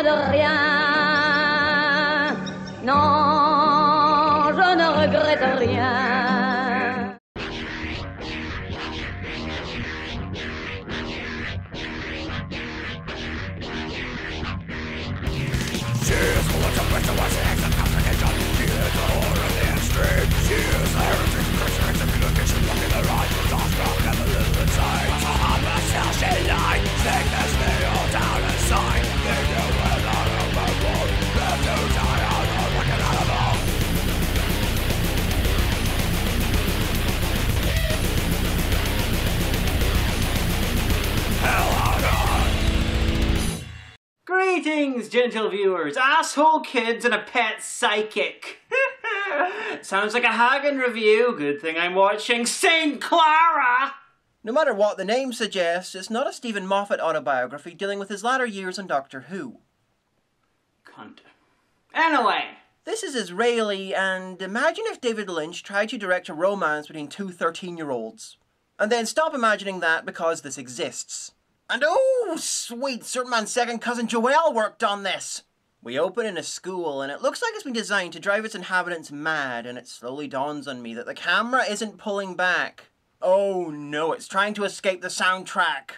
besoin de rien. Non, je ne regrette rien. Greetings, gentle viewers, asshole kids and a pet psychic. Sounds like a Hagan review. Good thing I'm watching St. Clara. No matter what the name suggests, it's not a Stephen Moffat autobiography dealing with his latter years on Doctor Who. Cunt. Anyway. This is Israeli, and imagine if David Lynch tried to direct a romance between two 13-year-olds. And then stop imagining that because this exists. And oh, sweet, certain man's second cousin Joelle worked on this. We open in a school, and it looks like it's been designed to drive its inhabitants mad, and it slowly dawns on me that the camera isn't pulling back. Oh no, it's trying to escape the soundtrack.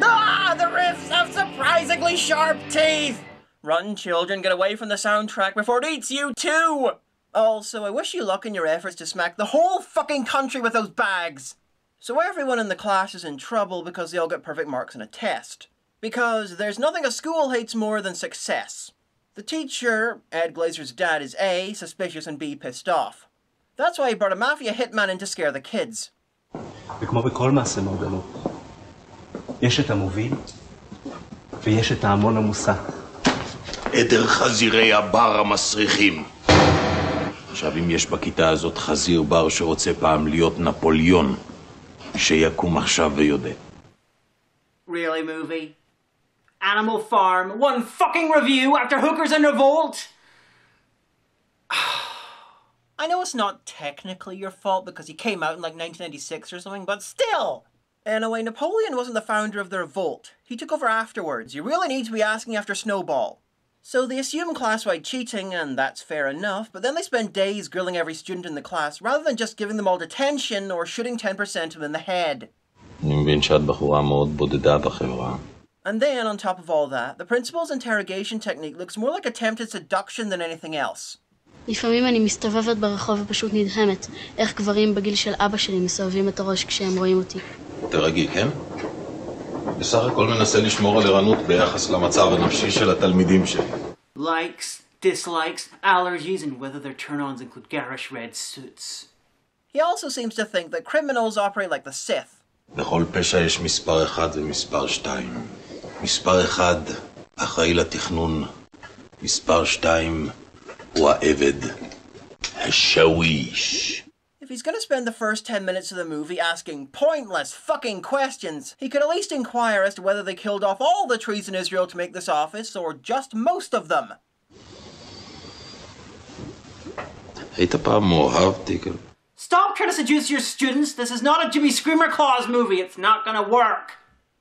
Ah, the riffs have surprisingly sharp teeth! Run, children, get away from the soundtrack before it eats you too! Also, I wish you luck in your efforts to smack the whole fucking country with those bags! So everyone in the class is in trouble because they all get perfect marks on a test. Because there's nothing a school hates more than success. The teacher, Ed Glazer's dad, is A, suspicious, and B, pissed off. That's why he brought a mafia hitman in to scare the kids. וכמו בכל מעשה מרגלות, יש את המוביל ויש את ההמון המוסת. עדר חזירי הבר המסריחים. עכשיו אם יש בכיתה הזאת חזיר בר שרוצה פעם להיות נפוליון, שיקום עכשיו ויודע. Really, movie? Animal Farm, one fucking review after Hookers in Revolt? I know it's not technically your fault because he came out in like 1996 or something, but still! Anyway, Napoleon wasn't the founder of the revolt. He took over afterwards. You really need to be asking after Snowball. So they assume class-wide cheating, and that's fair enough, but then they spend days grilling every student in the class rather than just giving them all detention or shooting 10% of them in the head. And then, on top of all that, the principal's interrogation technique looks more like attempted seduction than anything else. לפעמים אני מסתובבת ברחוב ופשוט נדהמת איך גברים בגיל של אבא שלי מסובבים את הראש כשהם רואים אותי. תרגי, כן? בסך הכל מנסה לשמור על ערנות ביחס למצב הנפשי של התלמידים שלי. Likes, dislikes, allergies, and whether their turn-ons include garish red suits. He also seems to think that criminals operate like the Sith. בכל פשע יש מספר 1 ומספר 2. מספר 1 אחראי לתכנון. מספר 2 הוא העבד. השוויש. If he's gonna spend the first 10 minutes of the movie asking pointless fucking questions, he could at least inquire as to whether they killed off all the trees in Israel to make this office, or just most of them. היית פעם מאוהב, תיקל? Stop trying to seduce your students. This is not a Jimmy Screamer Claus movie. It's not gonna work.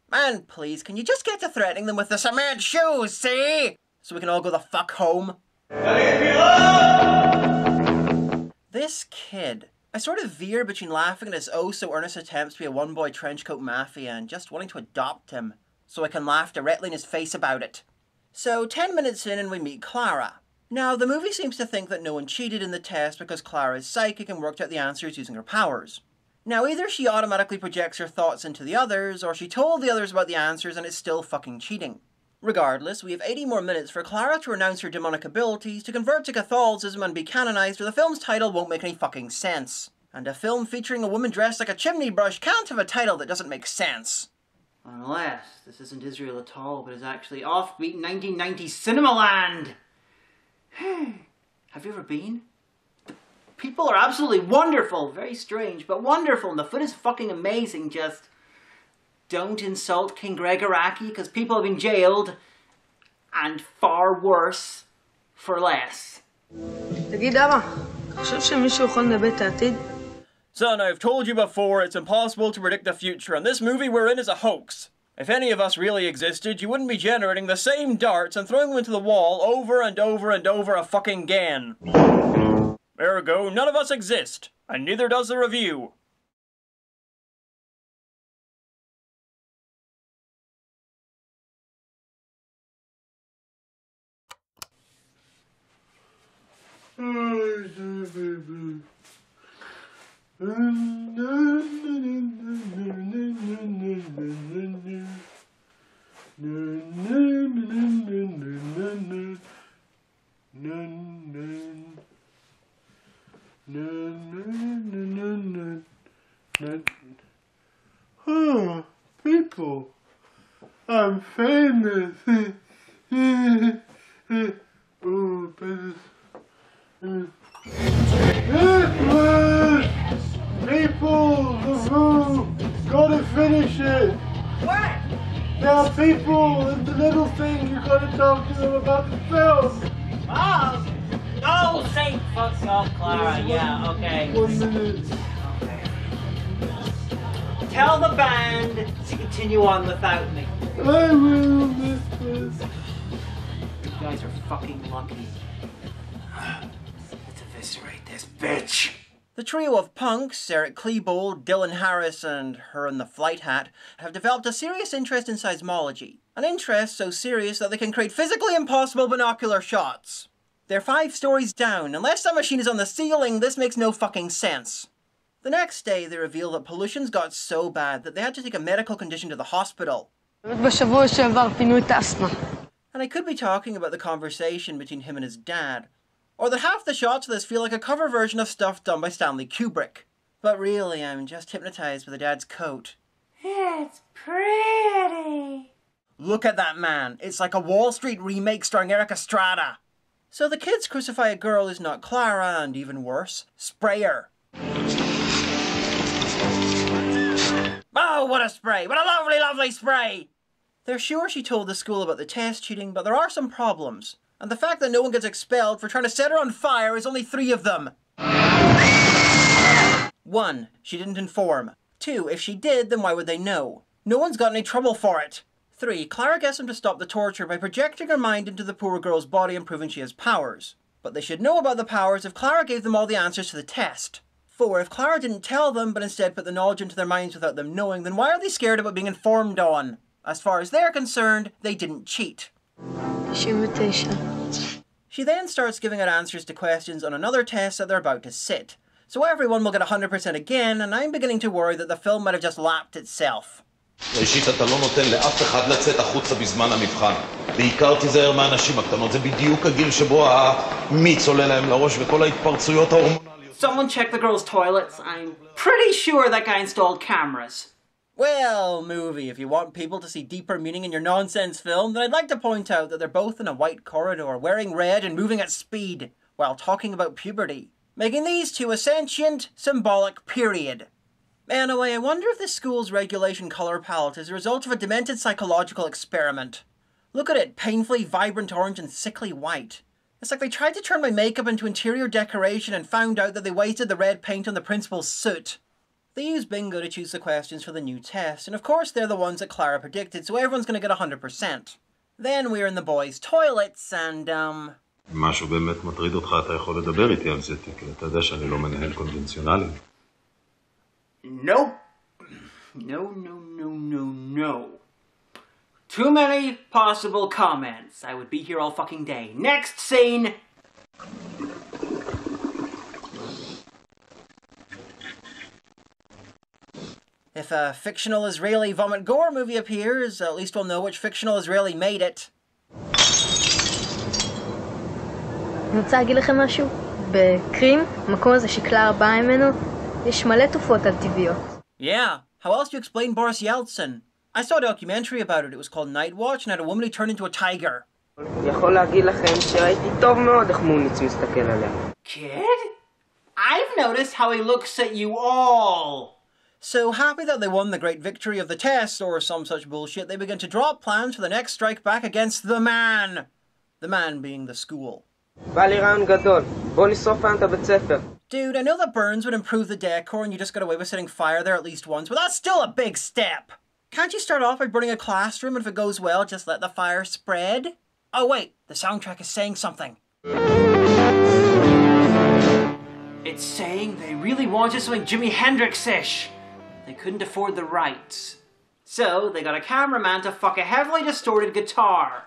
Man, please, can you just get to threatening them with the cement shoes, see? So we can all go the fuck home. This kid. I sort of veer between laughing at his oh-so-earnest attempts to be a one-boy trenchcoat mafia and just wanting to adopt him, so I can laugh directly in his face about it. So, 10 minutes in and we meet Clara. Now, the movie seems to think that no one cheated in the test because Clara is psychic and worked out the answers using her powers. Now, either she automatically projects her thoughts into the others, or she told the others about the answers and is still fucking cheating. Regardless, we have 80 more minutes for Clara to renounce her demonic abilities, to convert to Catholicism and be canonized, or the film's title won't make any fucking sense. And a film featuring a woman dressed like a chimney brush can't have a title that doesn't make sense. Unless this isn't Israel at all, but is actually offbeat 1990 Cinemaland. Have you ever been? The people are absolutely wonderful. Very strange, but wonderful. And the food is fucking amazing. Just don't insult King Gregoraki, because people have been jailed. And far worse for less. Son, I've told you before, it's impossible to predict the future, and this movie we're in is a hoax. If any of us really existed, you wouldn't be generating the same darts and throwing them into the wall over and over and over a fucking again. Ergo, none of us exist, and neither does the review. Oh, people, I'm famous. Oh, people, the Who, gotta finish it. What? There are people in the little thing, you gotta talk to them about the film. Oh, say fuck off, Clara. Yeah, okay. 1 minute. Okay. Tell the band to continue on without me. I will miss this. You guys are fucking lucky. Let's eviscerate this bitch. The trio of punks, Eric Klebold, Dylan Harris, and her in the flight hat, have developed a serious interest in seismology. An interest so serious that they can create physically impossible binocular shots. They're 5 stories down. Unless that machine is on the ceiling, this makes no fucking sense. The next day, they reveal that pollution's got so bad that they had to take a medical condition to the hospital. And I could be talking about the conversation between him and his dad. Or that half the shots of this feel like a cover version of stuff done by Stanley Kubrick. But really, I'm just hypnotized by the dad's coat. It's pretty. Look at that man. It's like a Wall Street remake starring Eric Estrada. So the kids crucify a girl who's not Clara, and even worse, spray her. Oh, what a spray! What a lovely, lovely spray! They're sure she told the school about the test cheating, but there are some problems. And the fact that no one gets expelled for trying to set her on fire is only 3 of them. 1. She didn't inform. 2. If she did, then why would they know? No one's got any trouble for it. 3. Clara gets them to stop the torture by projecting her mind into the poor girl's body and proving she has powers. But they should know about the powers if Clara gave them all the answers to the test. 4. If Clara didn't tell them, but instead put the knowledge into their minds without them knowing, then why are they scared about being informed on? As far as they're concerned, they didn't cheat. She then starts giving out answers to questions on another test that they're about to sit. So everyone will get 100% again, and I'm beginning to worry that the film might have just lapped itself. ראשית, אתה לא נותן לאף אחד לצאת החוצה בזמן המבחן. בעיקר תיזהר מהנשים הקטנות, זה בדיוק הגיל שבו המיץ עולה להם לראש וכל ההתפרצויות ההורמונליות. Someone check the girls' toilets. I'm pretty sure that guy installed cameras. Well, movie, if you want people to see deeper meaning in your nonsense film, then I'd like to point out that they're both in a white corridor, wearing red and moving at speed, while talking about puberty, making these two a sentient, symbolic period. Anyway, I wonder if this school's regulation colour palette is a result of a demented psychological experiment. Look at it, painfully vibrant orange and sickly white. It's like they tried to turn my makeup into interior decoration and found out that they wasted the red paint on the principal's suit. They use bingo to choose the questions for the new test, and of course they're the ones that Clara predicted, so everyone's gonna get 100%. Then we're in the boys' toilets, and משהו באמת מטריד אותך, אתה יכול לדבר איתי על זה, כי אתה יודע שאני לא מנהל קונבנציונלי. Nope. No. Too many possible comments. I would be here all fucking day. Next scene. if a fictional Israeli vomit gore movie appears, at least we'll know which fictional Israeli made it. אני רוצה להגיד לכם משהו. בקרים, המקום הזה שקלרה באה ממנו, יש מלא תופעות על טבעיות. Yeah, how else do you explain Boris Yeltsin? I saw a documentary about it. It was called Night Watch and had a woman who turned into a tiger. יכול להגיד לכם שראיתי טוב מאוד איך מוניץ מסתכל עליה. Kid? I've noticed how he looks at you all. So happy that they won the great victory of the test or some such bullshit, they begin to drop plans for the next strike back against the man. The man being the school. בא לי רעיון גדול. בוא נשרוף פעם את הבית ספר. Dude, I know that burns would improve the decor and you just got away with setting fire there at least once, but that's still a big step. Can't you start off by burning a classroom and if it goes well, just let the fire spread? Oh wait, the soundtrack is saying something. It's saying they really wanted something Jimi Hendrix-ish. They couldn't afford the rights. So they got a cameraman to fuck a heavily distorted guitar.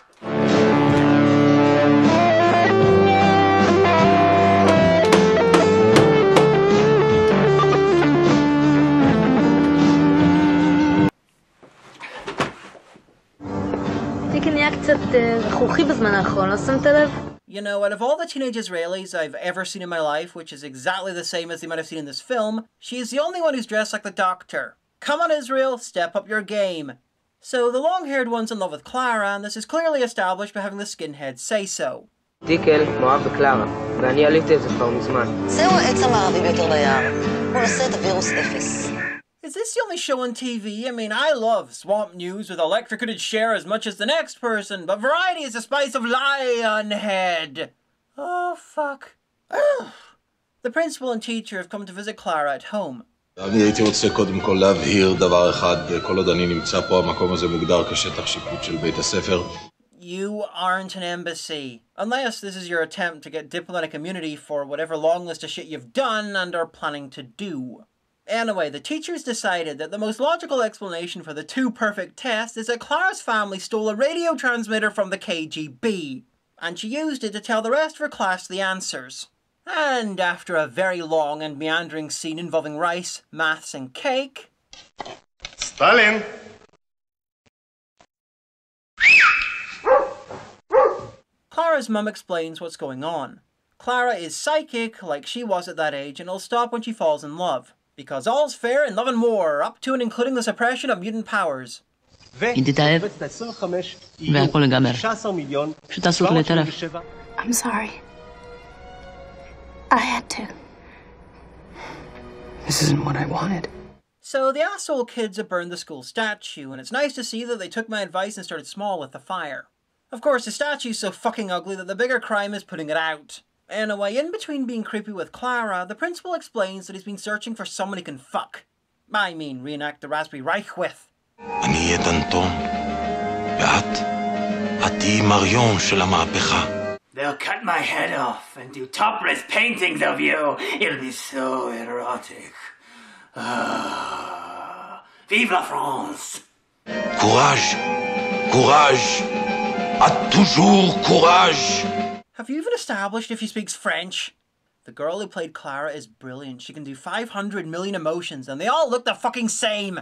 You know, out of all the teenage Israelis I've ever seen in my life, which is exactly the same as the amount I've seen in this film, she's the only one who's dressed like the Doctor. Come on, Israel, step up your game. So the long-haired one's in love with Clara, and this is clearly established by having the skinhead say so. דיקל מאוהב בקלרה, ואני עליתי את זה כבר מזמן. זהו העץ המערבי ביותר ביער. הוא נושא את הווירוס 0. Is this the only show on TV? I mean, I love swamp news with electrocuted Cher as much as the next person, but variety is the spice of Lionhead. Oh, fuck. Ugh. The principal and teacher have come to visit Clara at home. אני הייתי רוצה קודם כל להבהיר דבר אחד, כל עוד אני נמצא פה, המקום הזה מוגדר כשטח שיפוט של בית הספר. You aren't an embassy. Unless this is your attempt to get diplomatic immunity for whatever long list of shit you've done and are planning to do. Anyway, the teachers decided that the most logical explanation for the two perfect tests is that Clara's family stole a radio transmitter from the KGB, and she used it to tell the rest of her class the answers. And after a very long and meandering scene involving rice, maths and cake... Stalin! Clara's mum explains what's going on. Clara is psychic, like she was at that age, and will stop when she falls in love. Because all's fair in love and war, up to and including the suppression of mutant powers. אם תתאהב, והכל ייגמר. פשוט תעשו אותו לטרף. I'm sorry. I had to. This isn't what I wanted. So the asshole kids have burned the school statue, and it's nice to see that they took my advice and started small with the fire. Of course, the statue's so fucking ugly that the bigger crime is putting it out. Anyway, in between being creepy with Clara, the principal explains that he's been searching for someone he can fuck. I mean, reenact the Raspberry Reich with. אני אהיה דנטון, ואת תהיי מריון של המהפכה. They'll cut my head off and do topless paintings of you. It'll be so erotic. Vive la France! Courage! Courage! A toujours courage! Have you even established if she speaks French? The girl who played Clara is brilliant. She can do 500 million emotions and they all look the fucking same.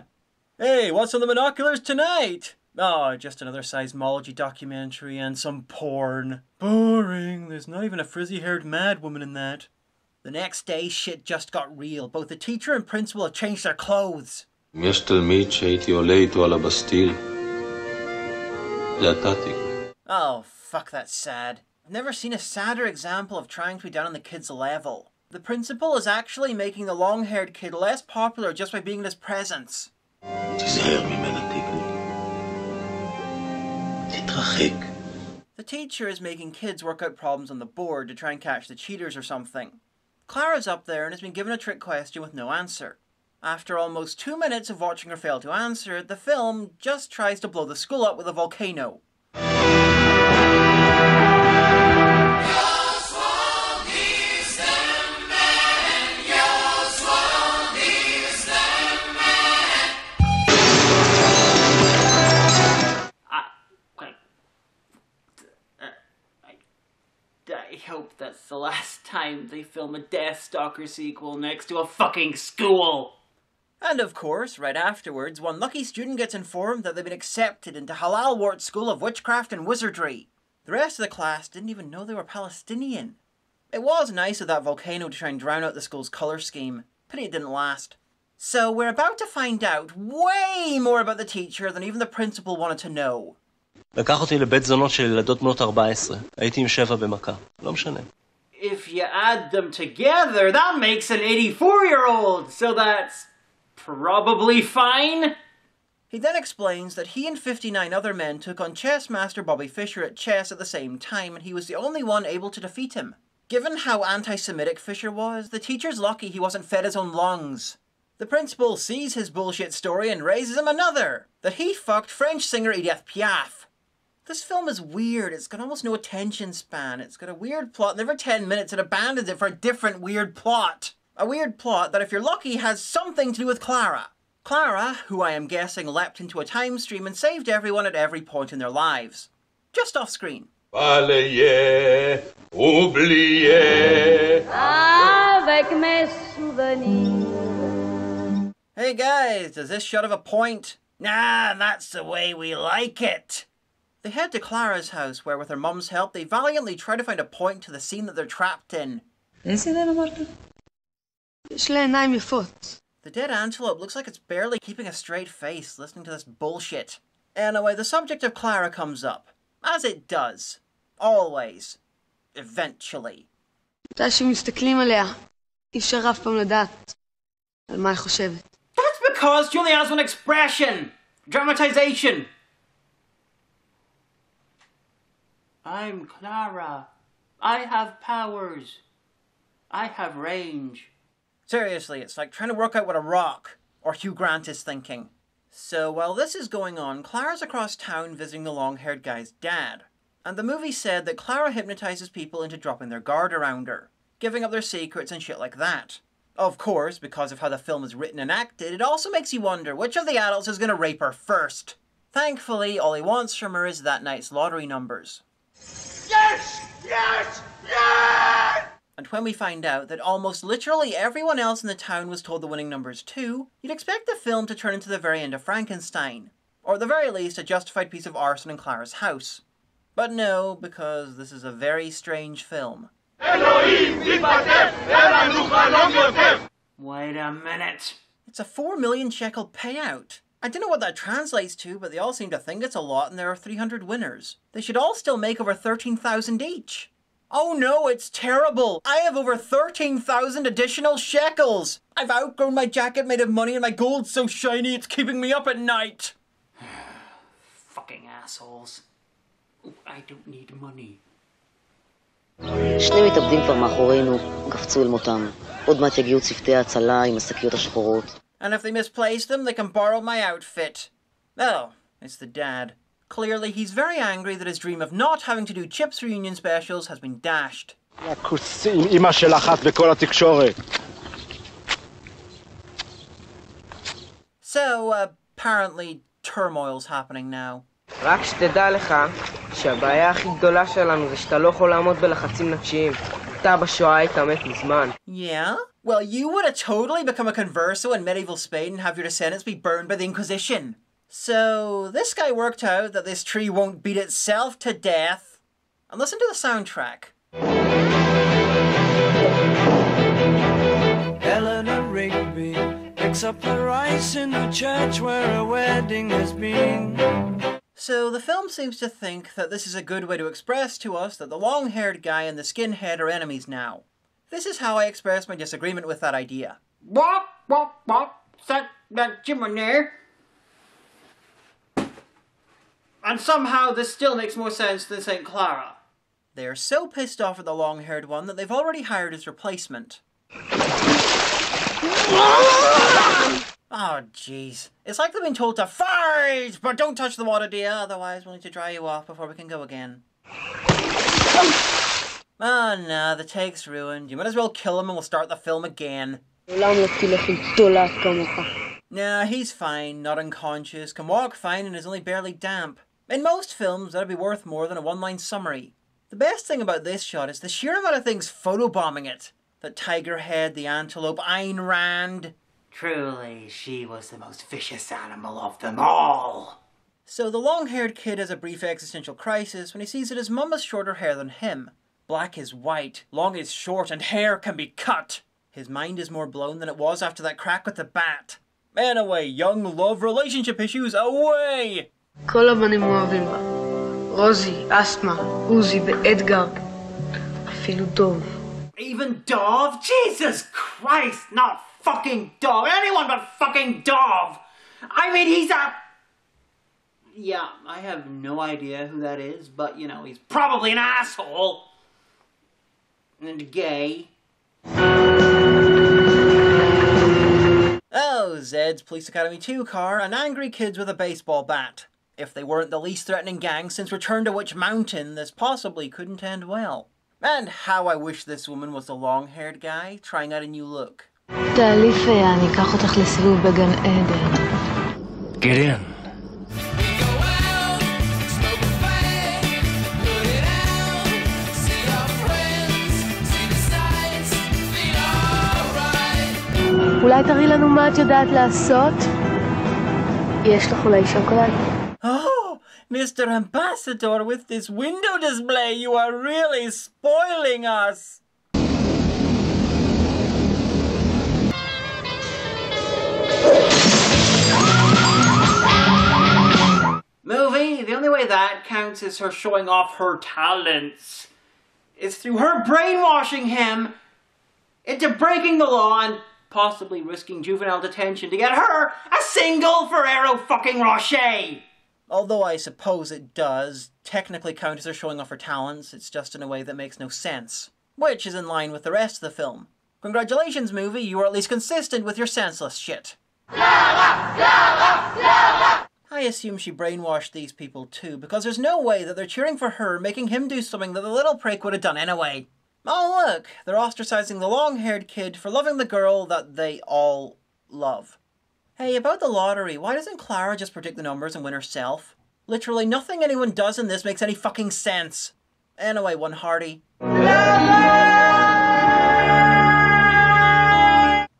Hey, what's on the binoculars tonight? Oh, just another seismology documentary and some porn. Boring. There's not even a frizzy-haired mad woman in that. The next day, shit just got real. Both the teacher and principal have changed their clothes. יש תלמיד שהייתי עולה איתו על הבסטיל. זה התעתיק. Oh, fuck, that's sad. I've never seen a sadder example of trying to be down on the kid's level. The principal is actually making the long-haired kid less popular just by being in his presence. תיזהר ממנה, תקני. תתרחק. The teacher is making kids work out problems on the board to try and catch the cheaters or something. Clara's up there and has been given a trick question with no answer. After almost 2 minutes of watching her fail to answer, the film just tries to blow the school up with a volcano. I hope that's the last time they film a Deathstalker sequel next to a fucking school. And of course, right afterwards, one lucky student gets informed that they've been accepted into Halal Wart School of Witchcraft and Wizardry. The rest of the class didn't even know they were Palestinian. It was nice of that volcano to try and drown out the school's colour scheme. Pity it didn't last. So we're about to find out way more about the teacher than even the principal wanted to know. לקח אותי לבית זונות של ילדות בנות 14. הייתי עם 7 במכה. לא משנה. If you add them together, that makes an 84-year-old, so that's probably fine. He then explains that he and 59 other men took on chess master Bobby Fischer at chess at the same time, and he was the only one able to defeat him. Given how anti-Semitic Fischer was, the teacher's lucky he wasn't fed his own lungs. The principal sees his bullshit story and raises him another, that he fucked French singer Edith Piaf. This film is weird, it's got almost no attention span, it's got a weird plot, and every 10 minutes it abandons it for a different weird plot. A weird plot that, if you're lucky, has something to do with Clara. Clara, who I am guessing leapt into a time stream and saved everyone at every point in their lives. Just off screen. Balayé, oublié. Avec mes souvenirs. Hey guys, does this shot have a point? Nah, that's the way we like it. They head to Clara's house where, with her mum's help, they valiantly try to find a point to the scene that they're trapped in. The dead antelope looks like it's barely keeping a straight face listening to this bullshit. Anyway, the subject of Clara comes up. As it does. Always. Eventually. That's because she only has one expression! Dramatization! I'm Clara. I have powers. I have range. Seriously, it's like trying to work out what a rock or Hugh Grant is thinking. So while this is going on, Clara's across town visiting the long-haired guy's dad. And the movie said that Clara hypnotizes people into dropping their guard around her, giving up their secrets and shit like that. Of course, because of how the film is written and acted, it also makes you wonder which of the adults is going to rape her first. Thankfully, all he wants from her is that night's lottery numbers. Yes! Yes! Yes! And when we find out that almost literally everyone else in the town was told the winning numbers too, you'd expect the film to turn into the very end of Frankenstein. Or at the very least, a justified piece of arson in Clara's house. But no, because this is a very strange film. Wait a minute. It's a 4 million shekel payout. I don't know what that translates to, but they all seem to think it's a lot and there are 300 winners. They should all still make over 13,000 each. Oh no, it's terrible! I have over 13,000 additional shekels! I've outgrown my jacket made of money and my gold's so shiny it's keeping me up at night! Fucking assholes. I don't need money. שני מתאבדים כבר מאחורינו, קפצו אל מותם. עוד מעט יגיעו צוותי ההצלה עם השקיות השחורות. And if they misplace them, they can borrow my outfit. Oh, it's the dad. Clearly, he's very angry that his dream of not having to do Chips reunion specials has been dashed. So, apparently, turmoil's happening now. רק שתדע לך שהבעיה הכי גדולה שלנו זה שאתה לא יכול לעמוד בלחצים נפשיים. אתה בשואה היית מת מזמן. Yeah? Well, you would have totally become a converso in medieval Spain and have your descendants be burned by the Inquisition. So, this guy worked out that this tree won't beat itself to death. And listen to the soundtrack. Eleanor Rigby picks up the rice in the church where a wedding has been. So, the film seems to think that this is a good way to express to us that the long-haired guy and the skinhead are enemies now. This is how I express my disagreement with that idea. What? That chimney? And somehow this still makes more sense than St. Clara. They are so pissed off at the long-haired one that they've already hired his replacement. Oh, jeez. It's like they've been told to fight, but don't touch the water, dear, otherwise we'll need to dry you off before we can go again. Oh, no, the take's ruined. You might as well kill him and we'll start the film again. Nah, he's fine, not unconscious, can walk fine and is only barely damp. In most films, that'd be worth more than a one-line summary. The best thing about this shot is the sheer amount of things photobombing it. The tiger head, the antelope, Ayn Rand. Truly, she was the most vicious animal of them all. So the long-haired kid has a brief existential crisis when he sees that his mum has shorter hair than him. Black is white, long is short, and hair can be cut. His mind is more blown than it was after that crack with the bat. Anyway, young love relationship issues away! כל הבנים אוהבים בה. רוזי, אסתמה, עוזי ואדגר. אפילו דוב. Even Dove? Jesus Christ, not fucking Dove. Anyone but fucking Dove. I mean, he's a... Yeah, I have no idea who that is, but, you know, he's probably an asshole. And gay. Oh, So, Zed's Police Academy 2 car and angry kids with a baseball bat. If they weren't the least threatening gang since Return to Witch Mountain, this possibly couldn't end well. And how I wish this woman was the long-haired guy, trying out a new look. תעלי פיה, אני אקח אותך לסיבוב בגן עדן. Get in. אולי תראי לנו מה את יודעת לעשות? יש לך אולי שוקולד? Oh, Mr. Ambassador, with this window display, you are really spoiling us. Movie, the only way that counts is her showing off her talents. It's through her brainwashing him into breaking the law and possibly risking juvenile detention to get her a single Ferrero fucking Rocher. Although I suppose it does technically count as her showing off her talents, it's just in a way that makes no sense. Which is in line with the rest of the film. Congratulations, movie, you are at least consistent with your senseless shit. Clara! Clara! Clara! I assume she brainwashed these people too, because there's no way that they're cheering for her, making him do something that the little prick would have done anyway. Oh look, they're ostracizing the long-haired kid for loving the girl that they all love. Hey, about the lottery, why doesn't Clara just predict the numbers and win herself? Literally nothing anyone does in this makes any fucking sense. Anyway, one hearty.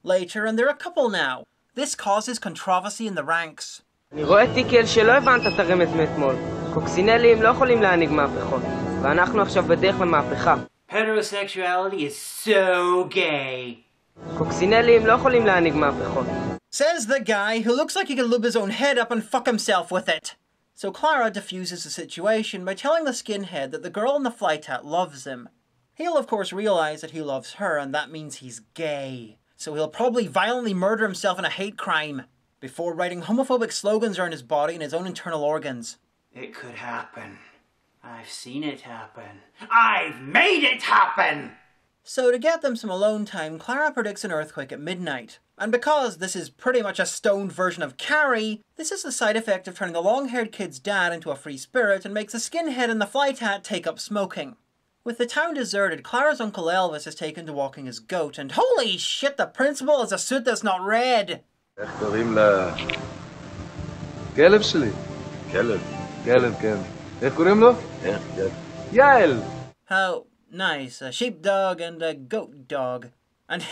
Later, and they're a couple now. This causes controversy in the ranks. אני רואה תיקל שלא הבנת את הרמז מאתמול. קוקסינלים לא יכולים להנהיג מהפכות, ואנחנו עכשיו בדרך למהפכה. Heterosexuality is so gay. קוקסינלים לא יכולים להנהיג מהפכות. Says the guy who looks like he could loop his own head up and fuck himself with it. So Clara diffuses the situation by telling the skinhead that the girl in the flight hat loves him. He'll of course realize that he loves her, and that means he's gay. So he'll probably violently murder himself in a hate crime, before writing homophobic slogans around his body and his own internal organs. It could happen. I've seen it happen. I've made it happen! So to get them some alone time, Clara predicts an earthquake at midnight. And because this is pretty much a stoned version of Carrie, this is the side effect of turning the long-haired kid's dad into a free spirit and makes the skinhead in the flight hat take up smoking. With the town deserted, Clara's Uncle Elvis is taken to walking his goat, and holy shit, the principal has a suit that's not red! איך קוראים לה... כלב שלי. כלב? כלב, כן. איך קוראים לו? יעל! How nice. A sheepdog and a goat dog. And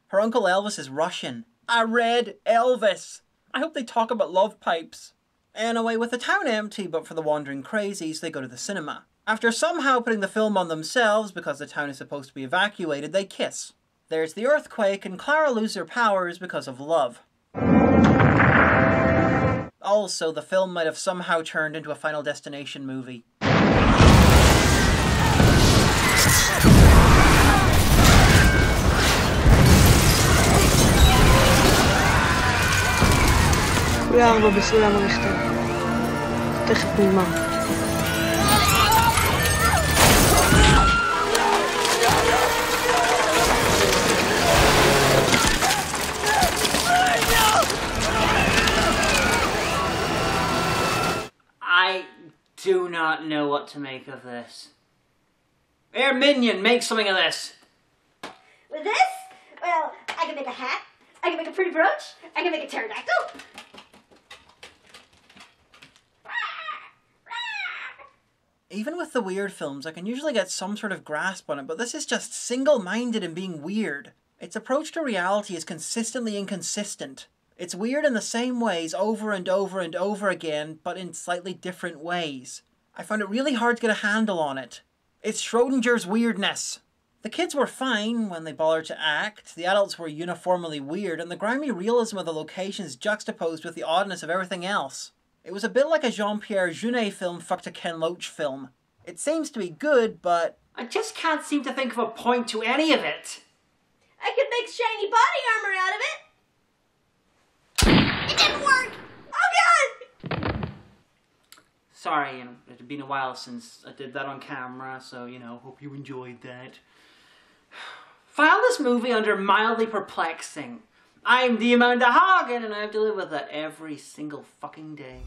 her Uncle Elvis is Russian. A red Elvis! I hope they talk about love pipes. Anyway, with the town empty but for the wandering crazies, they go to the cinema. After somehow putting the film on themselves because the town is supposed to be evacuated, they kiss. There's the earthquake, and Clara loses her powers because of love. Also, the film might have somehow turned into a Final Destination movie. כולה 4 בסולם הריכטר. תכף נגמר. I do not know what to make of this. Air Minion, make something of this. With this? Well, I can make a hat. I can make a pretty brooch. I can make a pterodactyl. Even with the weird films, I can usually get some sort of grasp on it, but this is just single-minded in being weird. Its approach to reality is consistently inconsistent. It's weird in the same ways over and over and over again, but in slightly different ways. I found it really hard to get a handle on it. It's Schrodinger's weirdness. The kids were fine when they bothered to act, the adults were uniformly weird, and the grimy realism of the locations juxtaposed with the oddness of everything else. It was a bit like a Jean-Pierre Jeunet film fucked a Ken Loach film. It seems to be good, but... I just can't seem to think of a point to any of it. I could make shiny body armor out of it. It didn't work! Oh god! Sorry, it had been a while since I did that on camera, so, hope you enjoyed that. File this movie under mildly perplexing. I'm the Amanda Hagan, and I have to live with that every single fucking day.